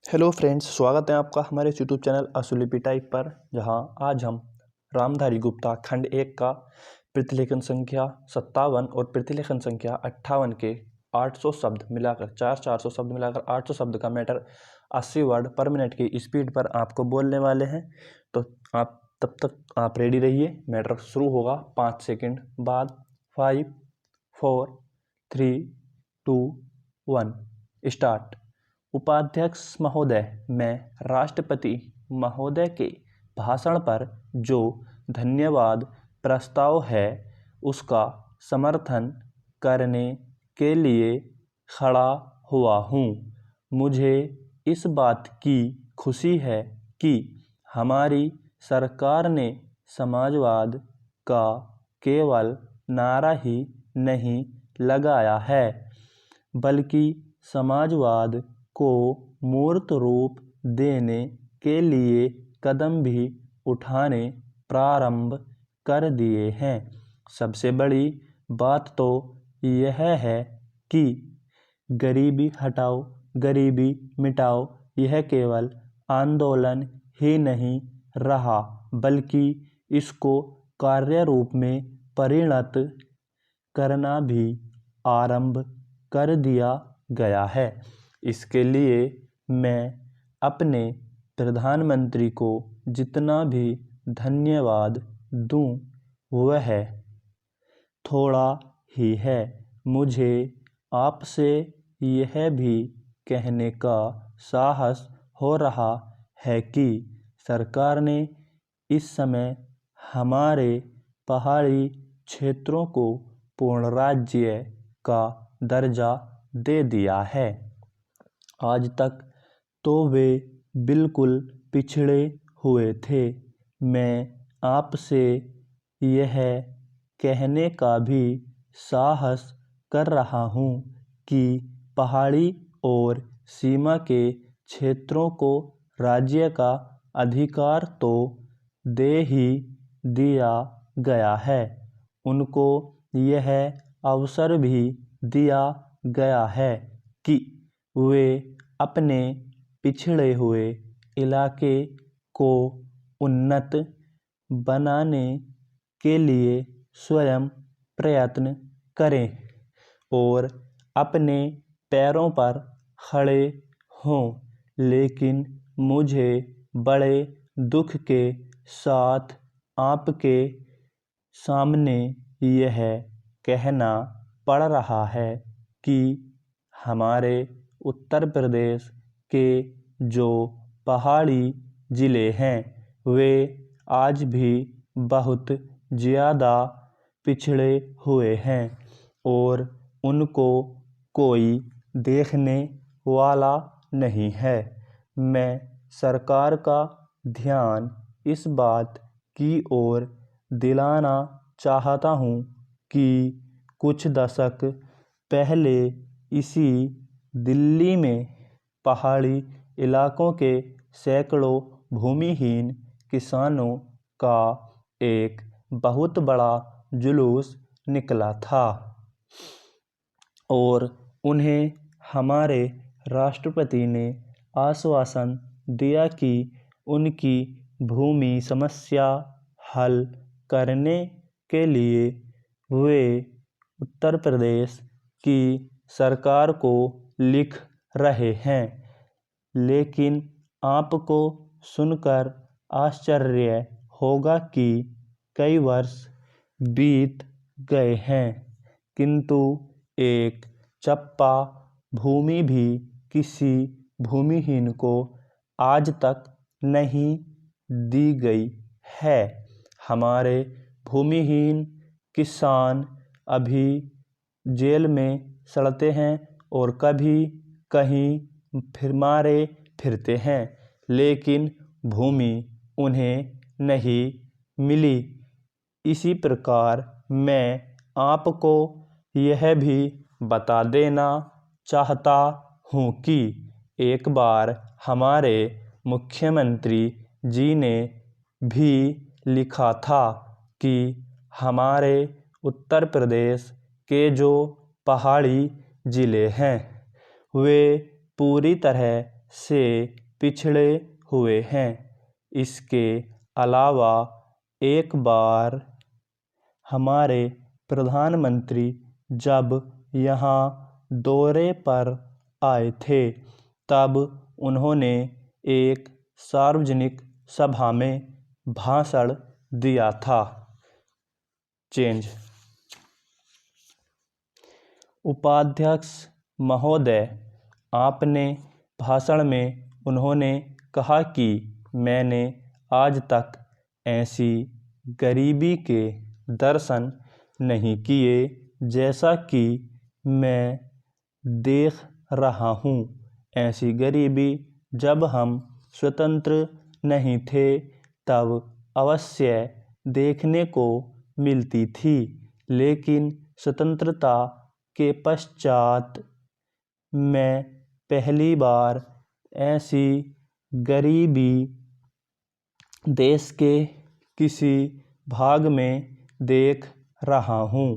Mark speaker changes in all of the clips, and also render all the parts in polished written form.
Speaker 1: Hello friends, स्वागत है आपका हमारे यूट्यूब चैनल असुली पिटाई पर। जहां आज हम रामधारी गुप्ता खंड 1 का प्रतिलेखन संख्या 57 और प्रतिलेखन संख्या 58 के 800 शब्द मिलाकर 400 शब्द मिलाकर 800 शब्द का मैटर 80 वर्ड पर मिनट की स्पीड पर आपको बोलने वाले हैं। तो आप तब तक आप रेडी रहिए। मैटर शुरू होगा 5 सेकंड बाद। 5, 4, 3, 2, 1 स्टार्ट। उपाध्यक्ष महोदय, मैं राष्ट्रपति महोदय के भाषण पर जो धन्यवाद प्रस्ताव है उसका समर्थन करने के लिए खड़ा हुआ हूँ। मुझे इस बात की खुशी है कि हमारी सरकार ने समाजवाद का केवल नारा ही नहीं लगाया है, बल्कि समाजवाद को मूर्त रूप देने के लिए कदम भी उठाने प्रारंभ कर दिए हैं। सबसे बड़ी बात तो यह है कि गरीबी हटाओ, गरीबी मिटाओ यह केवल आंदोलन ही नहीं रहा, बल्कि इसको कार्य रूप में परिणत करना भी आरंभ कर दिया गया है। इसके लिए मैं अपने प्रधानमंत्री को जितना भी धन्यवाद दूं वह थोड़ा ही है। मुझे आपसे यह भी कहने का साहस हो रहा है कि सरकार ने इस समय हमारे पहाड़ी क्षेत्रों को पूर्ण राज्य का दर्जा दे दिया है। आज तक तो वे बिल्कुल पिछड़े हुए थे। मैं आपसे यह कहने का भी साहस कर रहा हूँ कि पहाड़ी और सीमा के क्षेत्रों को राज्य का अधिकार तो दे ही दिया गया है, उनको यह अवसर भी दिया गया है कि वे अपने पिछड़े हुए इलाके को उन्नत बनाने के लिए स्वयं प्रयत्न करें और अपने पैरों पर खड़े हों। लेकिन मुझे बड़े दुख के साथ आपके सामने यह कहना पड़ रहा है कि हमारे उत्तर प्रदेश के जो पहाड़ी ज़िले हैं वे आज भी बहुत ज़्यादा पिछड़े हुए हैं और उनको कोई देखने वाला नहीं है। मैं सरकार का ध्यान इस बात की ओर दिलाना चाहता हूँ कि कुछ दशक पहले इसी दिल्ली में पहाड़ी इलाकों के सैकड़ों भूमिहीन किसानों का एक बहुत बड़ा जुलूस निकला था और उन्हें हमारे राष्ट्रपति ने आश्वासन दिया कि उनकी भूमि समस्या हल करने के लिए वे उत्तर प्रदेश की सरकार को लिख रहे हैं। लेकिन आपको सुनकर आश्चर्य होगा कि कई वर्ष बीत गए हैं, किंतु एक चप्पा भूमि भी किसी भूमिहीन को आज तक नहीं दी गई है। हमारे भूमिहीन किसान अभी जेल में सड़ते हैं और कभी कहीं फिर मारे फिरते हैं, लेकिन भूमि उन्हें नहीं मिली। इसी प्रकार मैं आपको यह भी बता देना चाहता हूँ कि एक बार हमारे मुख्यमंत्री जी ने भी लिखा था कि हमारे उत्तर प्रदेश के जो पहाड़ी ज़िले हैं वे पूरी तरह से पिछड़े हुए हैं। इसके अलावा एक बार हमारे प्रधानमंत्री जब यहाँ दौरे पर आए थे तब उन्होंने एक सार्वजनिक सभा में भाषण दिया था। उपाध्यक्ष महोदय, आपने भाषण में उन्होंने कहा कि मैंने आज तक ऐसी गरीबी के दर्शन नहीं किए जैसा कि मैं देख रहा हूँ। ऐसी गरीबी जब हम स्वतंत्र नहीं थे तब अवश्य देखने को मिलती थी, लेकिन स्वतंत्रता के पश्चात मैं पहली बार ऐसी गरीबी देश के किसी भाग में देख रहा हूँ।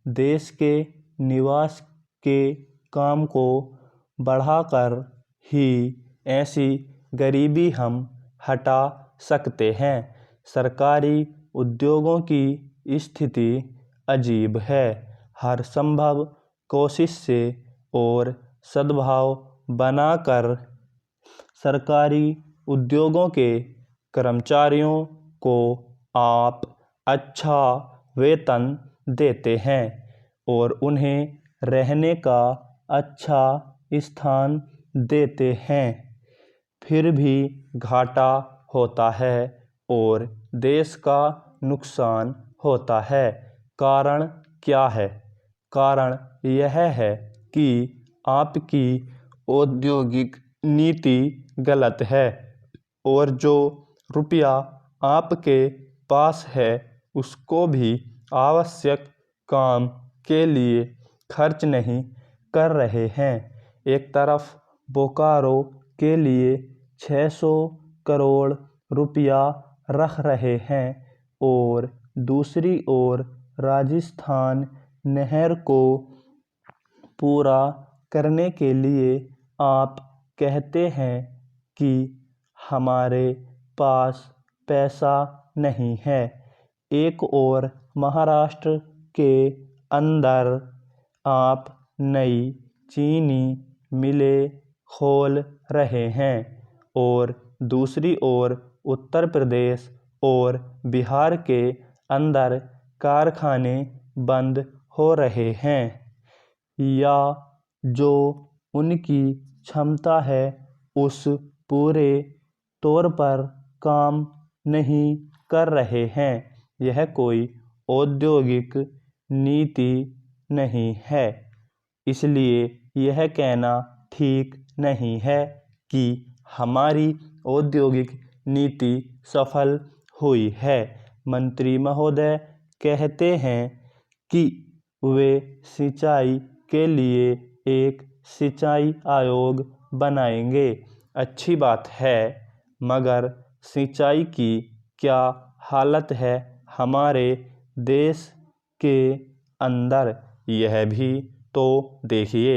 Speaker 1: देश के निवास के काम को बढ़ाकर ही ऐसी गरीबी हम हटा सकते हैं। सरकारी उद्योगों की स्थिति अजीब है। हर संभव कोशिश से और सद्भाव बनाकर सरकारी उद्योगों के कर्मचारियों को आप अच्छा वेतन देते हैं और उन्हें रहने का अच्छा स्थान देते हैं, फिर भी घाटा होता है और देश का नुकसान होता है। कारण क्या है? कारण यह है कि आपकी औद्योगिक नीति गलत है और जो रुपया आपके पास है उसको भी आवश्यक काम के लिए खर्च नहीं कर रहे हैं। एक तरफ बोकारो के लिए 600 करोड़ रुपया रख रहे हैं और दूसरी ओर राजस्थान नहर को पूरा करने के लिए आप कहते हैं कि हमारे पास पैसा नहीं है। एक और महाराष्ट्र के अंदर आप नई चीनी मिलें खोल रहे हैं और दूसरी ओर उत्तर प्रदेश और बिहार के अंदर कारखाने बंद हो रहे हैं या जो उनकी क्षमता है उस पूरे तौर पर काम नहीं कर रहे हैं। यह कोई औद्योगिक नीति नहीं है। इसलिए यह कहना ठीक नहीं है कि हमारी औद्योगिक नीति सफल हुई है। मंत्री महोदय कहते हैं कि वे सिंचाई के लिए एक सिंचाई आयोग बनाएंगे। अच्छी बात है, मगर सिंचाई की क्या हालत है हमारे देश के अंदर, यह भी तो देखिए।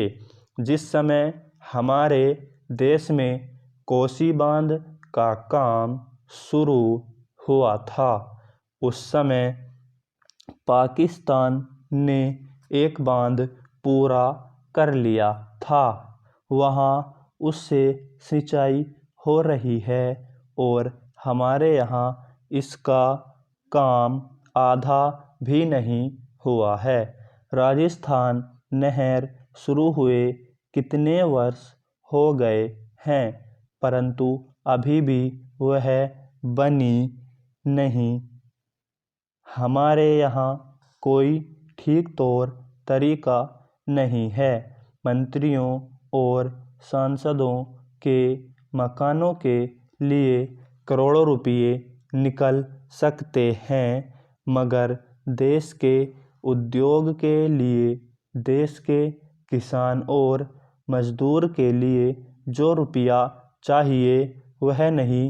Speaker 1: जिस समय हमारे देश में कोसी बांध का काम शुरू हुआ था उस समय पाकिस्तान ने एक बांध पूरा कर लिया था। वहाँ उससे सिंचाई हो रही है और हमारे यहाँ इसका काम आधा भी नहीं हुआ है। राजस्थान नहर शुरू हुए कितने वर्ष हो गए हैं, परंतु अभी भी वह बनी नहीं। हमारे यहाँ कोई ठीक तौर तरीका नहीं है। मंत्रियों और सांसदों के मकानों के लिए करोड़ों रुपये निकल सकते हैं, मगर देश के उद्योग के लिए, देश के किसान और मजदूर के लिए जो रुपया चाहिए वह नहीं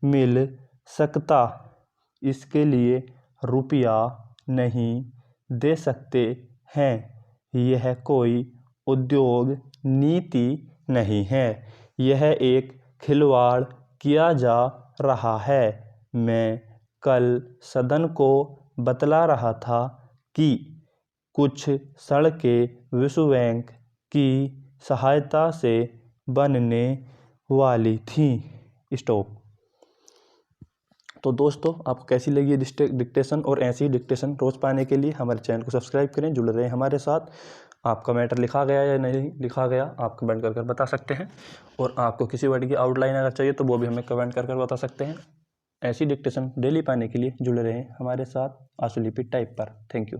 Speaker 1: मिल सकता। इसके लिए रुपया नहीं दे सकते हैं। यह कोई उद्योग नीति नहीं है। यह एक खिलवाड़ किया जा रहा है। मैं कल सदन को बतला रहा था कि कुछ सड़कें विश्व बैंक की सहायता से बनने वाली थीं। स्टॉप। तो दोस्तों, आपको कैसी लगी डिक्टेशन, और ऐसी डिक्टेशन रोज पाने के लिए हमारे चैनल को सब्सक्राइब करें, जुड़ रहे हैं हमारे साथ। आपका मैटर लिखा गया या नहीं लिखा गया आप कमेंट कर बता सकते हैं, और आपको किसी वर्ड की आउटलाइन अगर चाहिए तो वो भी हमें कमेंट कर बता सकते हैं। ऐसी डिक्टेशन डेली पाने के लिए जुड़े रहें हमारे साथ आशुलिपि टाइप पर। Thank you.